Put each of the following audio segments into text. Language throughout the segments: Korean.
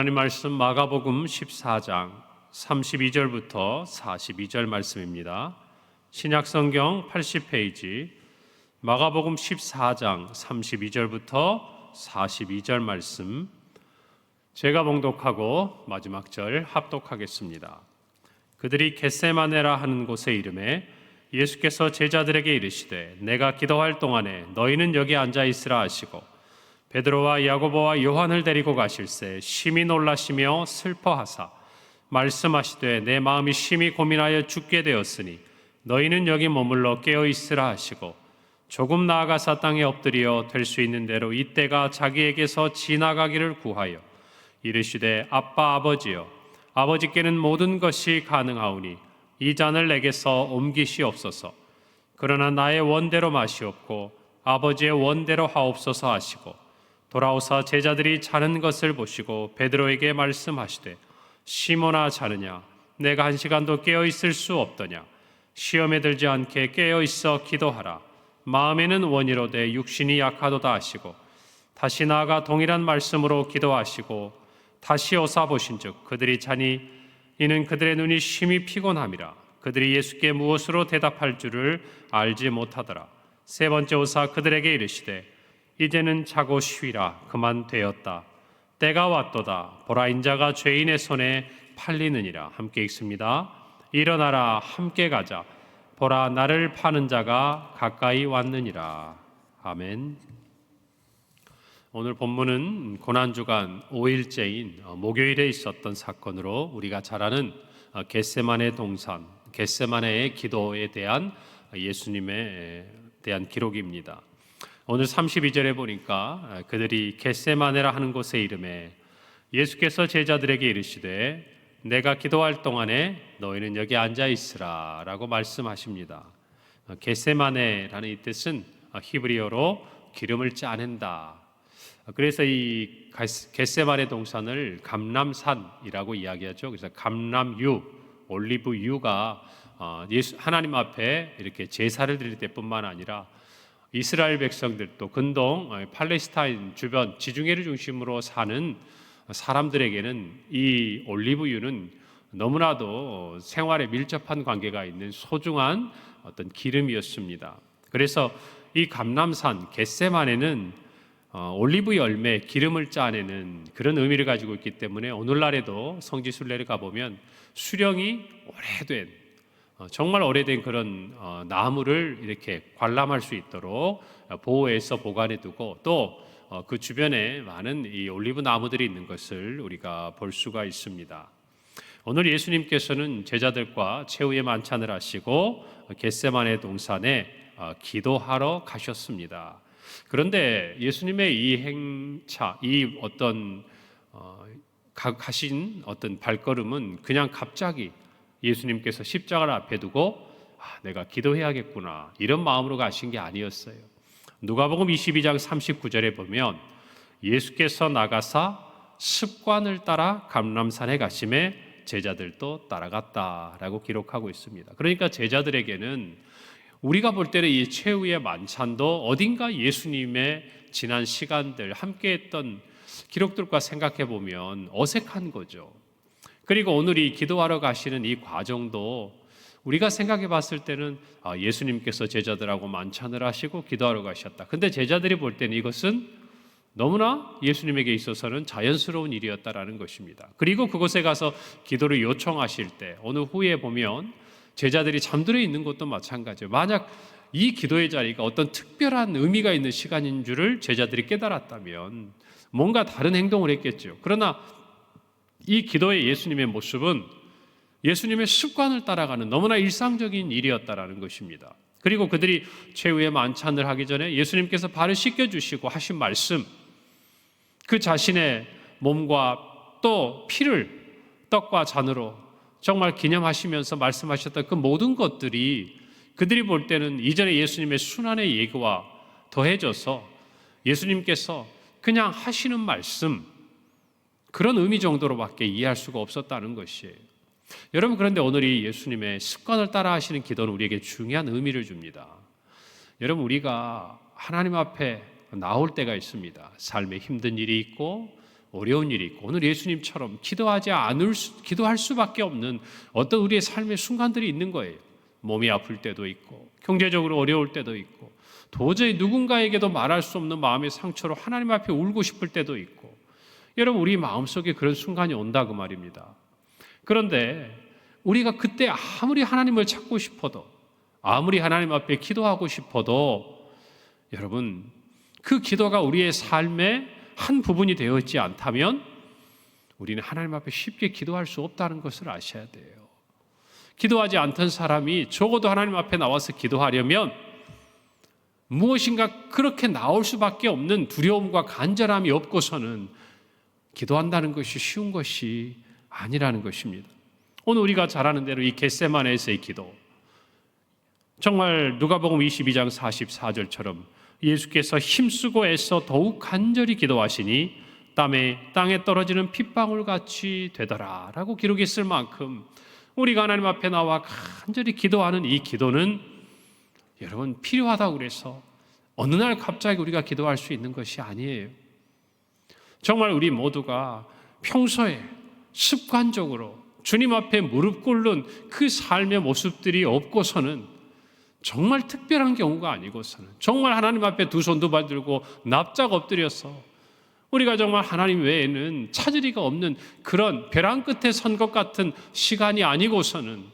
하나님 말씀 마가복음 14장 32절부터 42절 말씀입니다. 신약성경 80페이지 마가복음 14장 32절부터 42절 말씀, 제가 봉독하고 마지막 절 합독하겠습니다. 그들이 겟세마네라 하는 곳에 이르매 예수께서 제자들에게 이르시되 내가 기도할 동안에 너희는 여기 앉아 있으라 하시고 베드로와 야고보와 요한을 데리고 가실새 심히 놀라시며 슬퍼하사 말씀하시되 내 마음이 심히 고민하여 죽게 되었으니 너희는 여기 머물러 깨어 있으라 하시고 조금 나아가사 땅에 엎드려 될 수 있는 대로 이때가 자기에게서 지나가기를 구하여 이르시되 아빠 아버지여 아버지께는 모든 것이 가능하오니 이 잔을 내게서 옮기시옵소서. 그러나 나의 원대로 마시옵고 아버지의 원대로 하옵소서 하시고 돌아오사 제자들이 자는 것을 보시고 베드로에게 말씀하시되 시몬아 자느냐 내가 한 시간도 깨어 있을 수 없더냐 시험에 들지 않게 깨어 있어 기도하라. 마음에는 원이로되 육신이 약하도다 하시고 다시 나아가 동일한 말씀으로 기도하시고 다시 오사 보신즉 그들이 자니 이는 그들의 눈이 심히 피곤함이라. 그들이 예수께 무엇으로 대답할 줄을 알지 못하더라. 세 번째 오사 그들에게 이르시되 이제는 자고 쉬라. 그만 되었다. 때가 왔도다. 보라 인자가 죄인의 손에 팔리느니라. 함께 읽습니다. 일어나라 함께 가자. 보라 나를 파는 자가 가까이 왔느니라. 아멘. 오늘 본문은 고난주간 5일째인 목요일에 있었던 사건으로 우리가 잘 아는 겟세마네 동산, 겟세마네의 기도에 대한 예수님에 대한 기록입니다. 오늘 32절에 보니까 그들이 겟세마네라 하는 곳에 이르매 예수께서 제자들에게 이르시되 내가 기도할 동안에 너희는 여기 앉아 있으라 라고 말씀하십니다. 겟세마네라는 이 뜻은 히브리어로 기름을 짜낸다. 그래서 이 겟세마네 동산을 감람산이라고 이야기하죠. 그래서 감람유, 올리브유가 하나님 앞에 이렇게 제사를 드릴 때뿐만 아니라 이스라엘 백성들도 근동 팔레스타인 주변 지중해를 중심으로 사는 사람들에게는 이 올리브유는 너무나도 생활에 밀접한 관계가 있는 소중한 어떤 기름이었습니다. 그래서 이 감람산 겟세마네는 올리브 열매 기름을 짜내는 그런 의미를 가지고 있기 때문에 오늘날에도 성지 순례를 가보면 수령이 오래된 정말 오래된 그런 나무를 이렇게 관람할 수 있도록 보호해서 보관해 두고 또 그 주변에 많은 이 올리브 나무들이 있는 것을 우리가 볼 수가 있습니다. 오늘 예수님께서는 제자들과 최후의 만찬을 하시고 겟세마네 동산에 기도하러 가셨습니다. 그런데 예수님의 이 행차, 이 어떤 가신 어떤 발걸음은 그냥 갑자기 예수님께서 십자가를 앞에 두고 내가 기도해야겠구나 이런 마음으로 가신 게 아니었어요. 누가복음 22장 39절에 보면 예수께서 나가사 습관을 따라 감람산에 가심에 제자들도 따라갔다라고 기록하고 있습니다. 그러니까 제자들에게는 우리가 볼 때는 이 최후의 만찬도 어딘가 예수님의 지난 시간들 함께했던 기록들과 생각해 보면 어색한 거죠. 그리고 오늘 이 기도하러 가시는 이 과정도 우리가 생각해 봤을 때는 예수님께서 제자들하고 만찬을 하시고 기도하러 가셨다. 근데 제자들이 볼 때는 이것은 너무나 예수님에게 있어서는 자연스러운 일이었다라는 것입니다. 그리고 그곳에 가서 기도를 요청하실 때 오늘 후에 보면 제자들이 잠들어 있는 것도 마찬가지예요. 만약 이 기도의 자리가 어떤 특별한 의미가 있는 시간인 줄을 제자들이 깨달았다면 뭔가 다른 행동을 했겠죠. 그러나 이 기도의 예수님의 모습은 예수님의 습관을 따라가는 너무나 일상적인 일이었다라는 것입니다. 그리고 그들이 최후의 만찬을 하기 전에 예수님께서 발을 씻겨주시고 하신 말씀, 그 자신의 몸과 또 피를 떡과 잔으로 정말 기념하시면서 말씀하셨던 그 모든 것들이 그들이 볼 때는 이전에 예수님의 순환의 예고와 더해져서 예수님께서 그냥 하시는 말씀, 그런 의미 정도로밖에 이해할 수가 없었다는 것이에요. 여러분, 그런데 오늘 이 예수님의 습관을 따라 하시는 기도는 우리에게 중요한 의미를 줍니다. 여러분, 우리가 하나님 앞에 나올 때가 있습니다. 삶에 힘든 일이 있고 어려운 일이 있고 오늘 예수님처럼 기도할 수밖에 없는 어떤 우리의 삶의 순간들이 있는 거예요. 몸이 아플 때도 있고 경제적으로 어려울 때도 있고 도저히 누군가에게도 말할 수 없는 마음의 상처로 하나님 앞에 울고 싶을 때도 있고 여러분 우리 마음속에 그런 순간이 온다 그 말입니다. 그런데 우리가 그때 아무리 하나님을 찾고 싶어도 아무리 하나님 앞에 기도하고 싶어도 여러분 그 기도가 우리의 삶의 한 부분이 되어 있지 않다면 우리는 하나님 앞에 쉽게 기도할 수 없다는 것을 아셔야 돼요. 기도하지 않던 사람이 적어도 하나님 앞에 나와서 기도하려면 무엇인가 그렇게 나올 수밖에 없는 두려움과 간절함이 없고서는 기도한다는 것이 쉬운 것이 아니라는 것입니다. 오늘 우리가 잘 아는 대로 이 겟세마네에서의 기도, 정말 누가복음 22장 44절처럼 예수께서 힘쓰고 애써 더욱 간절히 기도하시니 땅에 떨어지는 핏방울같이 되더라 라고 기록했을 만큼 우리가 하나님 앞에 나와 간절히 기도하는 이 기도는 여러분 필요하다고 그래서 어느 날 갑자기 우리가 기도할 수 있는 것이 아니에요. 정말 우리 모두가 평소에 습관적으로 주님 앞에 무릎 꿇는 그 삶의 모습들이 없고서는 정말 특별한 경우가 아니고서는 정말 하나님 앞에 두 손 두 발 들고 납작 엎드려서 우리가 정말 하나님 외에는 찾을 리가 없는 그런 벼랑 끝에 선 것 같은 시간이 아니고서는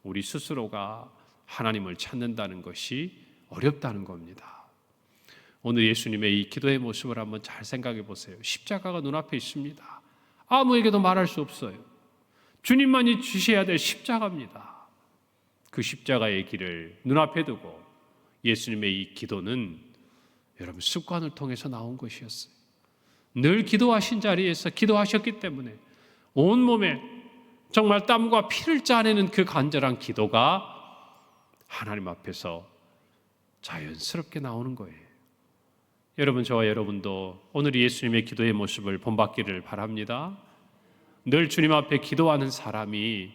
우리 스스로가 하나님을 찾는다는 것이 어렵다는 겁니다. 오늘 예수님의 이 기도의 모습을 한번 잘 생각해 보세요. 십자가가 눈앞에 있습니다. 아무에게도 말할 수 없어요. 주님만이 주셔야 될 십자가입니다. 그 십자가의 길을 눈앞에 두고 예수님의 이 기도는 여러분 습관을 통해서 나온 것이었어요. 늘 기도하신 자리에서 기도하셨기 때문에 온몸에 정말 땀과 피를 짜내는 그 간절한 기도가 하나님 앞에서 자연스럽게 나오는 거예요. 여러분 저와 여러분도 오늘 예수님의 기도의 모습을 본받기를 바랍니다. 늘 주님 앞에 기도하는 사람이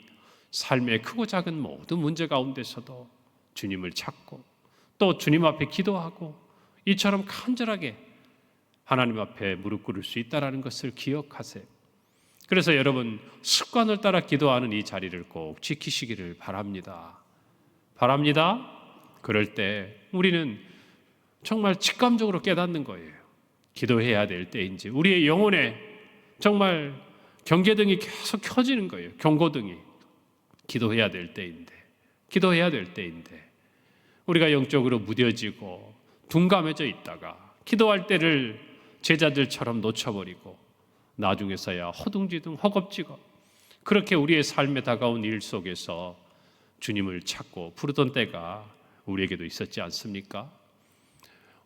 삶의 크고 작은 모든 문제 가운데서도 주님을 찾고 또 주님 앞에 기도하고 이처럼 간절하게 하나님 앞에 무릎 꿇을 수 있다는 것을 기억하세요. 그래서 여러분 습관을 따라 기도하는 이 자리를 꼭 지키시기를 바랍니다. 그럴 때 우리는 정말 직감적으로 깨닫는 거예요. 기도해야 될 때인지 우리의 영혼에 정말 경계등이 계속 켜지는 거예요. 경고등이. 기도해야 될 때인데 우리가 영적으로 무뎌지고 둔감해져 있다가 기도할 때를 제자들처럼 놓쳐버리고 나중에서야 허둥지둥 허겁지겁 그렇게 우리의 삶에 다가온 일 속에서 주님을 찾고 부르던 때가 우리에게도 있었지 않습니까?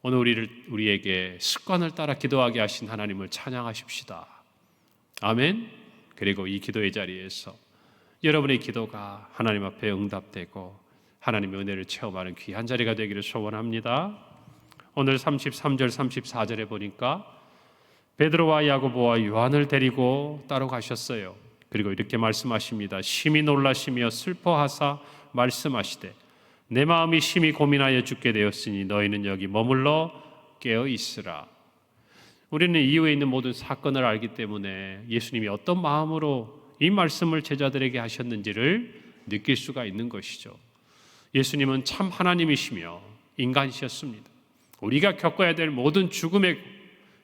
오늘 우리에게 습관을 따라 기도하게 하신 하나님을 찬양하십시다. 아멘. 그리고 이 기도의 자리에서 여러분의 기도가 하나님 앞에 응답되고 하나님의 은혜를 체험하는 귀한 자리가 되기를 소원합니다. 오늘 33절 34절에 보니까 베드로와 야고보와 요한을 데리고 따로 가셨어요. 그리고 이렇게 말씀하십니다. 심히 놀라시며 슬퍼하사 말씀하시되 내 마음이 심히 고민하여 죽게 되었으니 너희는 여기 머물러 깨어 있으라. 우리는 이후에 있는 모든 사건을 알기 때문에 예수님이 어떤 마음으로 이 말씀을 제자들에게 하셨는지를 느낄 수가 있는 것이죠. 예수님은 참 하나님이시며 인간이셨습니다. 우리가 겪어야 될 모든 죽음에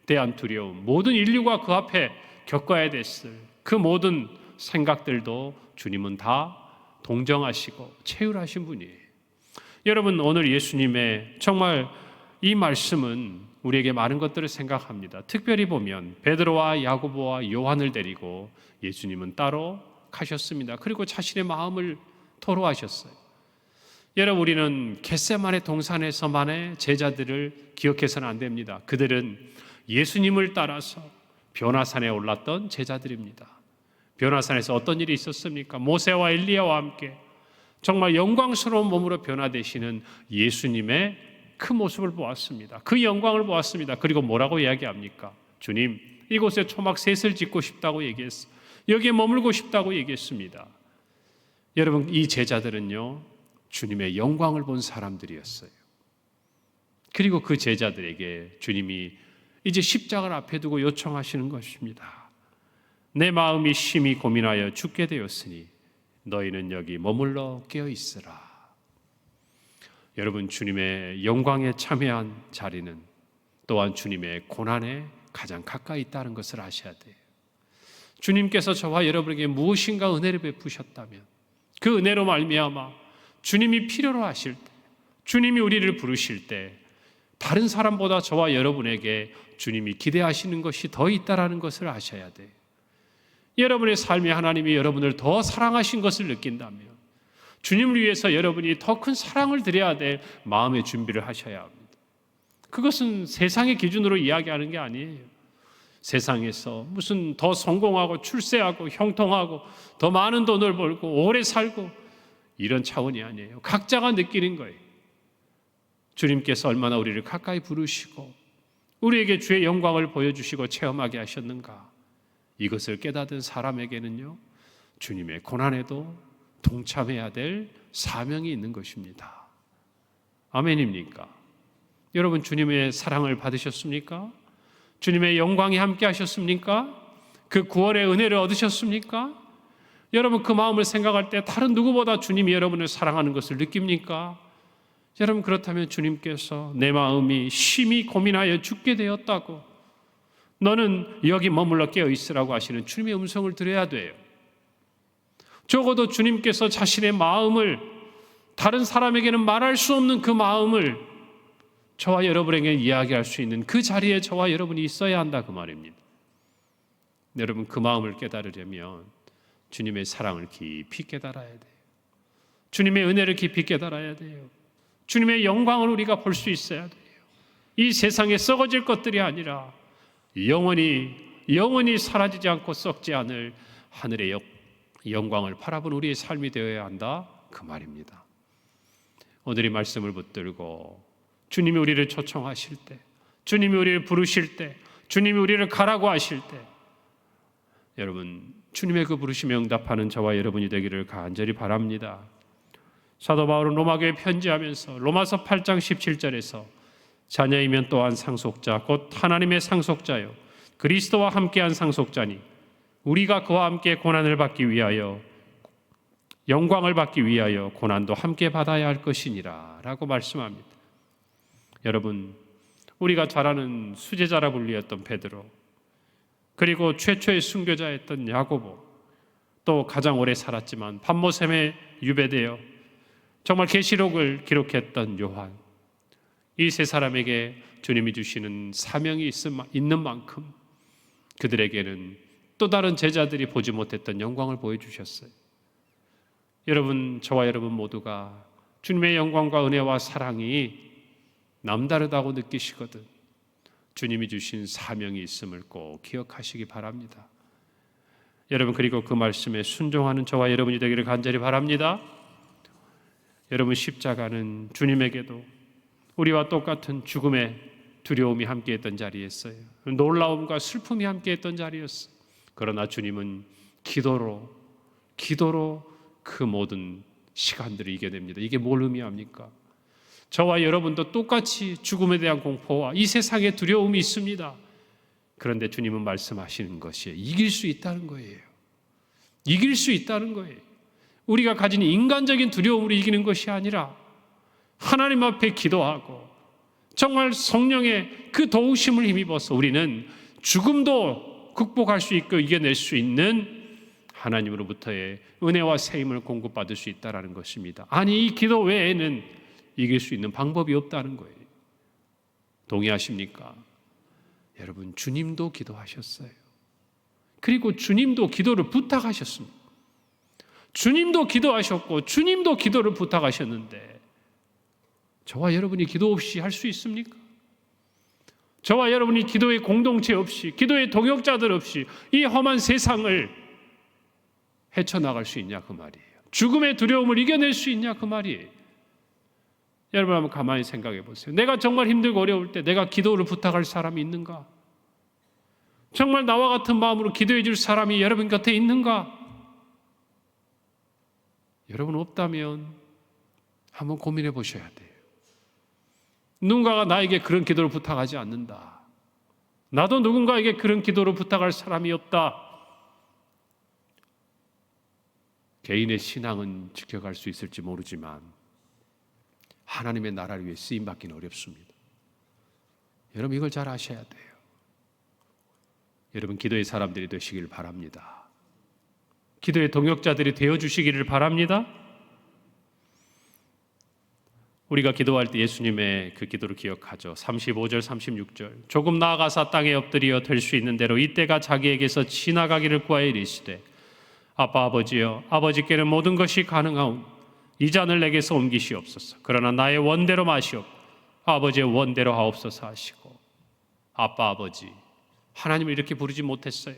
대한 두려움, 모든 인류가 그 앞에 겪어야 됐을 그 모든 생각들도 주님은 다 동정하시고 체휼하신 분이에요. 여러분 오늘 예수님의 정말 이 말씀은 우리에게 많은 것들을 생각합니다. 특별히 보면 베드로와 야고보와 요한을 데리고 예수님은 따로 가셨습니다. 그리고 자신의 마음을 토로하셨어요. 여러분 우리는 겟세마네 동산에서만의 제자들을 기억해서는 안 됩니다. 그들은 예수님을 따라서 변화산에 올랐던 제자들입니다. 변화산에서 어떤 일이 있었습니까? 모세와 엘리야와 함께 정말 영광스러운 몸으로 변화되시는 예수님의 그 모습을 보았습니다. 그 영광을 보았습니다. 그리고 뭐라고 이야기합니까? 주님, 이곳에 초막셋을 짓고 싶다고 얘기했어요. 여기에 머물고 싶다고 얘기했습니다. 여러분, 이 제자들은요, 주님의 영광을 본 사람들이었어요. 그리고 그 제자들에게 주님이 이제 십자가를 앞에 두고 요청하시는 것입니다. 내 마음이 심히 고민하여 죽게 되었으니 너희는 여기 머물러 깨어 있으라. 여러분, 주님의 영광에 참여한 자리는 또한 주님의 고난에 가장 가까이 있다는 것을 아셔야 돼요. 주님께서 저와 여러분에게 무엇인가 은혜를 베푸셨다면 그 은혜로 말미암아 주님이 필요로 하실 때, 주님이 우리를 부르실 때 다른 사람보다 저와 여러분에게 주님이 기대하시는 것이 더 있다는 것을 아셔야 돼요. 여러분의 삶에 하나님이 여러분을 더 사랑하신 것을 느낀다면 주님을 위해서 여러분이 더 큰 사랑을 드려야 될 마음의 준비를 하셔야 합니다. 그것은 세상의 기준으로 이야기하는 게 아니에요. 세상에서 무슨 더 성공하고 출세하고 형통하고 더 많은 돈을 벌고 오래 살고 이런 차원이 아니에요. 각자가 느끼는 거예요. 주님께서 얼마나 우리를 가까이 부르시고 우리에게 주의 영광을 보여주시고 체험하게 하셨는가. 이것을 깨닫은 사람에게는요, 주님의 고난에도 동참해야 될 사명이 있는 것입니다. 아멘입니까? 여러분, 주님의 사랑을 받으셨습니까? 주님의 영광이 함께 하셨습니까? 그 구원의 은혜를 얻으셨습니까? 여러분, 그 마음을 생각할 때 다른 누구보다 주님이 여러분을 사랑하는 것을 느낍니까? 여러분, 그렇다면 주님께서 내 마음이 심히 고민하여 죽게 되었다고, 너는 여기 머물러 깨어 있으라고 하시는 주님의 음성을 들어야 돼요. 적어도 주님께서 자신의 마음을, 다른 사람에게는 말할 수 없는 그 마음을 저와 여러분에게 이야기할 수 있는 그 자리에 저와 여러분이 있어야 한다, 그 말입니다. 여러분, 그 마음을 깨달으려면 주님의 사랑을 깊이 깨달아야 돼요. 주님의 은혜를 깊이 깨달아야 돼요. 주님의 영광을 우리가 볼 수 있어야 돼요. 이 세상에 썩어질 것들이 아니라 영원히 사라지지 않고 썩지 않을 하늘의 영광을 바라본 우리의 삶이 되어야 한다, 그 말입니다. 오늘 이 말씀을 붙들고 주님이 우리를 초청하실 때, 주님이 우리를 부르실 때, 주님이 우리를 가라고 하실 때, 여러분, 주님의 그 부르심에 응답하는 저와 여러분이 되기를 간절히 바랍니다. 사도 바울은 로마교회에 편지하면서 로마서 8장 17절에서 자녀이면 또한 상속자, 곧 하나님의 상속자요 그리스도와 함께한 상속자니 우리가 그와 함께 고난을 받기 위하여, 영광을 받기 위하여 고난도 함께 받아야 할 것이니라 라고 말씀합니다. 여러분, 우리가 잘 아는 수제자라 불리었던 베드로, 그리고 최초의 순교자였던 야고보, 또 가장 오래 살았지만 반모셈에 유배되어 정말 계시록을 기록했던 요한, 이 세 사람에게 주님이 주시는 사명이 있는 만큼 그들에게는 또 다른 제자들이 보지 못했던 영광을 보여주셨어요. 여러분, 저와 여러분 모두가 주님의 영광과 은혜와 사랑이 남다르다고 느끼시거든 주님이 주신 사명이 있음을 꼭 기억하시기 바랍니다. 여러분, 그리고 그 말씀에 순종하는 저와 여러분이 되기를 간절히 바랍니다. 여러분, 십자가는 주님에게도 우리와 똑같은 죽음의 두려움이 함께했던 자리였어요. 놀라움과 슬픔이 함께했던 자리였어요. 그러나 주님은 기도로 그 모든 시간들을 이겨냅니다. 이게 뭘 의미합니까? 저와 여러분도 똑같이 죽음에 대한 공포와 이 세상의 두려움이 있습니다. 그런데 주님은 말씀하시는 것이 이길 수 있다는 거예요. 이길 수 있다는 거예요. 우리가 가진 인간적인 두려움으로 이기는 것이 아니라 하나님 앞에 기도하고 정말 성령의 그 도우심을 힘입어서 우리는 죽음도 극복할 수 있고 이겨낼 수 있는 하나님으로부터의 은혜와 세임을 공급받을 수 있다는 것입니다. 아니, 이 기도 외에는 이길 수 있는 방법이 없다는 거예요. 동의하십니까? 여러분, 주님도 기도하셨어요. 그리고 주님도 기도를 부탁하셨습니다. 주님도 기도하셨고 주님도 기도를 부탁하셨는데 저와 여러분이 기도 없이 할 수 있습니까? 저와 여러분이 기도의 공동체 없이, 기도의 동역자들 없이 이 험한 세상을 헤쳐나갈 수 있냐, 그 말이에요. 죽음의 두려움을 이겨낼 수 있냐, 그 말이에요. 여러분, 한번 가만히 생각해 보세요. 내가 정말 힘들고 어려울 때 내가 기도를 부탁할 사람이 있는가? 정말 나와 같은 마음으로 기도해 줄 사람이 여러분 곁에 있는가? 여러분, 없다면 한번 고민해 보셔야 돼요. 누군가가 나에게 그런 기도를 부탁하지 않는다. 나도 누군가에게 그런 기도를 부탁할 사람이 없다. 개인의 신앙은 지켜갈 수 있을지 모르지만 하나님의 나라를 위해 쓰임받기는 어렵습니다. 여러분 이걸 잘 아셔야 돼요. 여러분 기도의 사람들이 되시길 바랍니다. 기도의 동역자들이 되어주시기를 바랍니다. 우리가 기도할 때 예수님의 그 기도를 기억하죠. 35절 36절 조금 나아가사 땅에 엎드려 될 수 있는 대로 이때가 자기에게서 지나가기를 구하여 이르시되 아빠 아버지여 아버지께는 모든 것이 가능하오니 이 잔을 내게서 옮기시옵소서. 그러나 나의 원대로 마시옵고 아버지의 원대로 하옵소서 하시고 아빠 아버지 하나님을 이렇게 부르지 못했어요.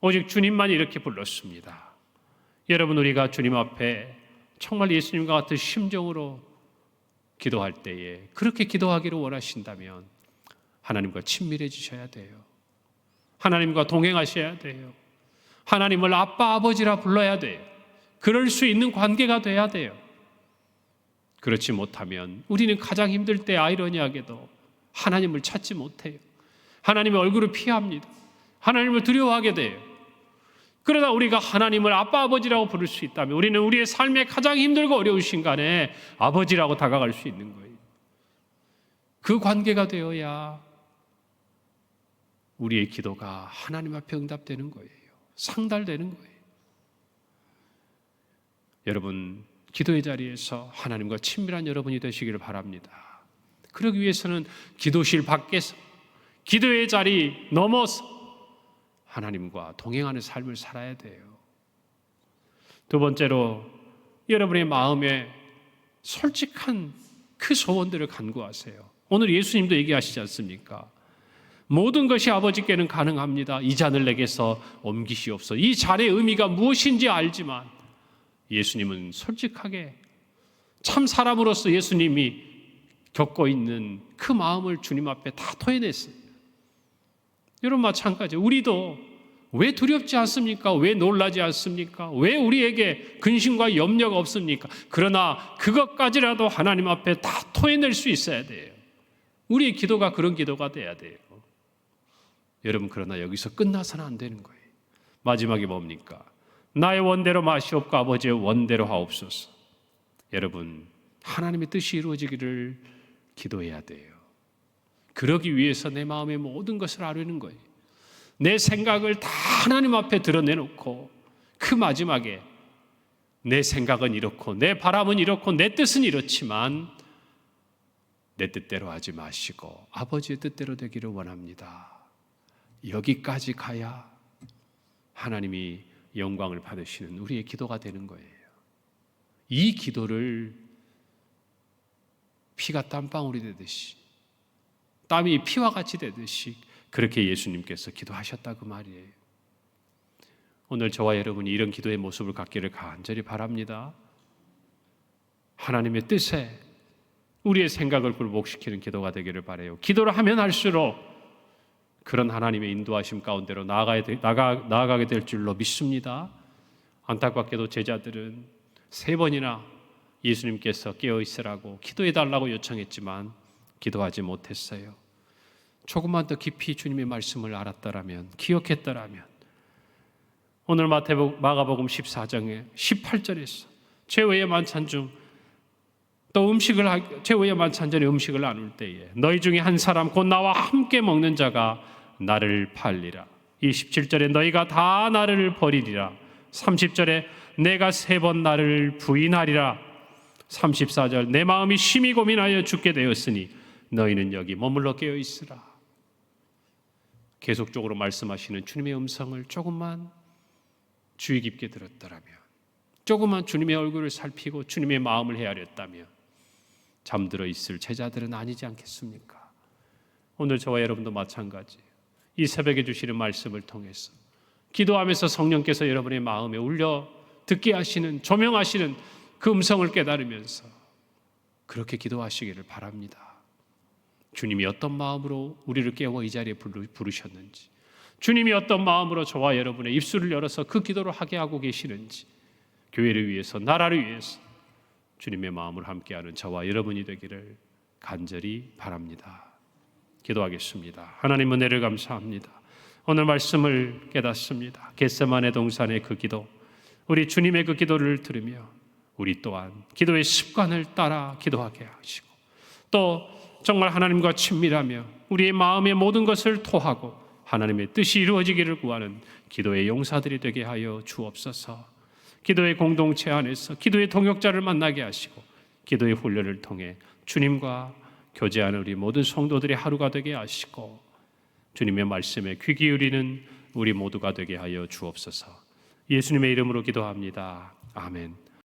오직 주님만 이렇게 불렀습니다. 여러분 우리가 주님 앞에 정말 예수님과 같은 심정으로 기도할 때에 그렇게 기도하기를 원하신다면 하나님과 친밀해지셔야 돼요. 하나님과 동행하셔야 돼요. 하나님을 아빠 아버지라 불러야 돼요. 그럴 수 있는 관계가 돼야 돼요. 그렇지 못하면 우리는 가장 힘들 때 아이러니하게도 하나님을 찾지 못해요. 하나님의 얼굴을 피합니다. 하나님을 두려워하게 돼요. 그러다 우리가 하나님을 아빠 아버지라고 부를 수 있다면 우리는 우리의 삶에 가장 힘들고 어려운 순간에 아버지라고 다가갈 수 있는 거예요. 그 관계가 되어야 우리의 기도가 하나님 앞에 응답되는 거예요. 상달되는 거예요. 여러분 기도의 자리에서 하나님과 친밀한 여러분이 되시기를 바랍니다. 그러기 위해서는 기도실 밖에서 기도의 자리 넘어서 하나님과 동행하는 삶을 살아야 돼요. 두 번째로 여러분의 마음에 솔직한 그 소원들을 간구하세요. 오늘 예수님도 얘기하시지 않습니까? 모든 것이 아버지께는 가능합니다. 이 잔을 내게서 옮기시옵소서. 이 잔의 의미가 무엇인지 알지만 예수님은 솔직하게 참 사람으로서 예수님이 겪고 있는 그 마음을 주님 앞에 다 토해냈어요. 여러분 마찬가지 우리도 왜 두렵지 않습니까? 왜 놀라지 않습니까? 왜 우리에게 근심과 염려가 없습니까? 그러나 그것까지라도 하나님 앞에 다 토해낼 수 있어야 돼요. 우리의 기도가 그런 기도가 돼야 돼요. 여러분 그러나 여기서 끝나서는 안 되는 거예요. 마지막에 뭡니까? 나의 원대로 마시옵고 아버지의 원대로 하옵소서. 여러분 하나님의 뜻이 이루어지기를 기도해야 돼요. 그러기 위해서 내 마음의 모든 것을 아뢰는 거예요. 내 생각을 다 하나님 앞에 드러내놓고 그 마지막에 내 생각은 이렇고 내 바람은 이렇고 내 뜻은 이렇지만 내 뜻대로 하지 마시고 아버지의 뜻대로 되기를 원합니다. 여기까지 가야 하나님이 영광을 받으시는 우리의 기도가 되는 거예요. 이 기도를 피가 땀방울이 되듯이 땀이 피와 같이 되듯이 그렇게 예수님께서 기도하셨다 그 말이에요. 오늘 저와 여러분이 이런 기도의 모습을 갖기를 간절히 바랍니다. 하나님의 뜻에 우리의 생각을 굴복시키는 기도가 되기를 바라요. 기도를 하면 할수록 그런 하나님의 인도하심 가운데로 나아가게 될 줄로 믿습니다. 안타깝게도 제자들은 3번이나 예수님께서 깨어있으라고 기도해달라고 요청했지만 기도하지 못했어요. 조금만 더 깊이 주님의 말씀을 알았더라면, 기억했더라면 오늘 마가복음 14장의 18절에서 최후의 만찬 중 또 최후의 만찬 전에 음식을 나눌 때에 너희 중에 한 사람 곧 나와 함께 먹는 자가 나를 팔리라. 27절에 너희가 다 나를 버리리라. 30절에 내가 3번 나를 부인하리라. 34절 내 마음이 심히 고민하여 죽게 되었으니 너희는 여기 머물러 깨어 있으라. 계속적으로 말씀하시는 주님의 음성을 조금만 주의 깊게 들었더라면, 조금만 주님의 얼굴을 살피고 주님의 마음을 헤아렸다면 잠들어 있을 제자들은 아니지 않겠습니까? 오늘 저와 여러분도 마찬가지. 이 새벽에 주시는 말씀을 통해서 기도하면서 성령께서 여러분의 마음에 울려 듣게 하시는, 조명하시는 그 음성을 깨달으면서 그렇게 기도하시기를 바랍니다. 주님이 어떤 마음으로 우리를 깨워 이 자리에 부르셨는지, 주님이 어떤 마음으로 저와 여러분의 입술을 열어서 그 기도를 하게 하고 계시는지, 교회를 위해서, 나라를 위해서 주님의 마음을 함께하는 저와 여러분이 되기를 간절히 바랍니다. 기도하겠습니다. 하나님 은혜를 감사합니다. 오늘 말씀을 깨닫습니다. 겟세마네 동산의 그 기도, 우리 주님의 그 기도를 들으며 우리 또한 기도의 습관을 따라 기도하게 하시고, 또 정말 하나님과 친밀하며 우리의 마음의 모든 것을 토하고 하나님의 뜻이 이루어지기를 구하는 기도의 용사들이 되게 하여 주옵소서. 기도의 공동체 안에서 기도의 동역자를 만나게 하시고, 기도의 훈련을 통해 주님과 교제하는 우리 모든 성도들의 하루가 되게 하시고, 주님의 말씀에 귀 기울이는 우리 모두가 되게 하여 주옵소서. 예수님의 이름으로 기도합니다. 아멘.